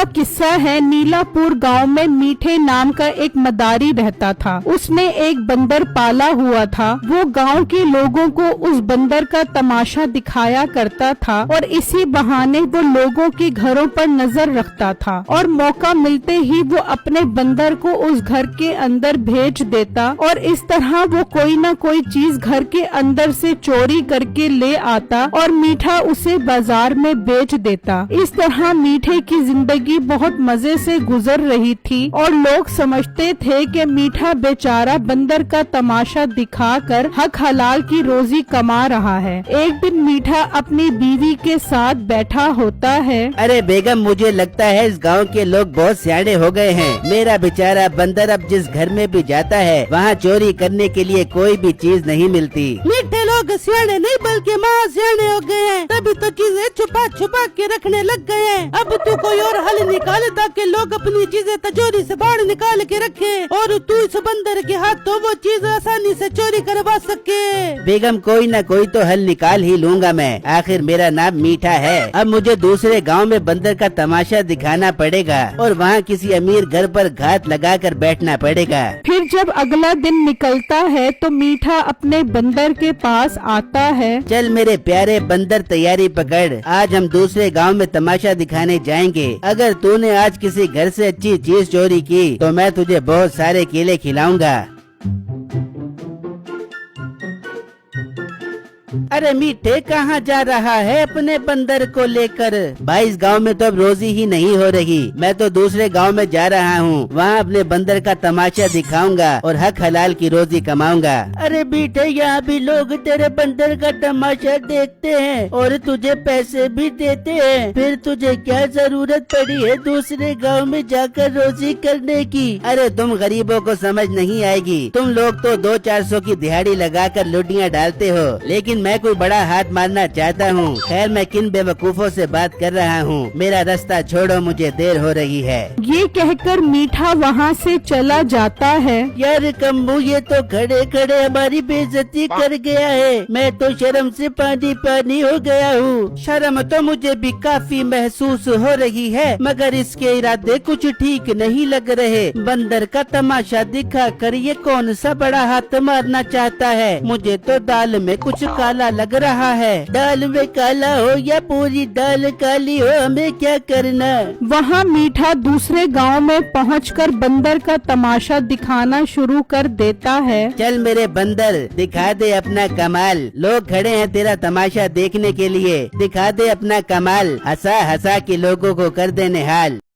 का किस्सा है। नीलापुर गांव में मीठे नाम का एक मदारी रहता था। उसने एक बंदर पाला हुआ था। वो गांव के लोगों को उस बंदर का तमाशा दिखाया करता था और इसी बहाने वो लोगों के घरों पर नजर रखता था और मौका मिलते ही वो अपने बंदर को उस घर के अंदर भेज देता और इस तरह वो कोई न कोई चीज घर के अंदर से चोरी करके ले आता और मीठा उसे बाजार में बेच देता। इस तरह मीठे की जिंदगी बहुत मजे से गुजर रही थी और लोग समझते थे कि मीठा बेचारा बंदर का तमाशा दिखाकर हक हलाल की रोजी कमा रहा है। एक दिन मीठा अपनी बीवी के साथ बैठा होता है। अरे बेगम, मुझे लगता है इस गांव के लोग बहुत सियाने हो गए हैं। मेरा बेचारा बंदर अब जिस घर में भी जाता है वहाँ चोरी करने के लिए कोई भी चीज नहीं मिलती। मीठे लोग सियाने नहीं बल्कि महा सियाने हो गए हैं, तभी तो चीजें छुपा छुपा के रखने लग गए हैं। अब तू कोई और हल निकाले ताकि लोग अपनी चीजें तिजोरी से बाहर निकाल के रखे और तू इस बंदर के हाथ तो वो चीज आसानी से चोरी करवा सके। बेगम, कोई न कोई तो हल निकाल ही लूंगा मैं। आखिर मेरा नाम मीठा है। अब मुझे दूसरे गांव में बंदर का तमाशा दिखाना पड़ेगा और वहाँ किसी अमीर घर पर घात लगाकर बैठना पड़ेगा। फिर जब अगला दिन निकलता है तो मीठा अपने बंदर के पास आता है। चल मेरे प्यारे बंदर, तैयारी पकड़। आज हम दूसरे गांव में तमाशा दिखाने जाएंगे। अगर तूने आज किसी घर से अच्छी चीज चोरी की तो मैं तुझे बहुत सारे केले खिलाऊंगा। अरे मीठे, कहाँ जा रहा है अपने बंदर को लेकर? भाई, इस गांव में तो अब रोजी ही नहीं हो रही। मैं तो दूसरे गांव में जा रहा हूँ। वहाँ अपने बंदर का तमाशा दिखाऊंगा और हक हलाल की रोजी कमाऊंगा। अरे मीठे, यहाँ भी लोग तेरे बंदर का तमाशा देखते हैं और तुझे पैसे भी देते हैं। फिर तुझे क्या जरूरत पड़ी है दूसरे गाँव में जाकर रोजी करने की? अरे तुम गरीबों को समझ नहीं आएगी। तुम लोग तो 200-400 की दिहाड़ी लगाकर लुटियाँ डालते हो, लेकिन मैं कोई बड़ा हाथ मारना चाहता हूँ। खैर, मैं किन बेवकूफों से बात कर रहा हूँ। मेरा रास्ता छोड़ो, मुझे देर हो रही है। ये कहकर मीठा वहाँ से चला जाता है। यार कम्बू, ये तो खड़े खड़े हमारी बेइज्जती कर गया है। मैं तो शर्म से पानी पानी हो गया हूँ। शर्म तो मुझे भी काफी महसूस हो रही है, मगर इसके इरादे कुछ ठीक नहीं लग रहे। बंदर का तमाशा दिखा कर ये कौन सा बड़ा हाथ मारना चाहता है? मुझे तो दाल में कुछ काला लग रहा है। दाल में काला हो या पूरी दाल काली हो, हमें क्या करना? वहाँ मीठा दूसरे गांव में पहुंचकर बंदर का तमाशा दिखाना शुरू कर देता है। चल मेरे बंदर, दिखा दे अपना कमाल। लोग खड़े हैं तेरा तमाशा देखने के लिए। दिखा दे अपना कमाल। हंसा हंसा के लोगों को कर दे निहाल।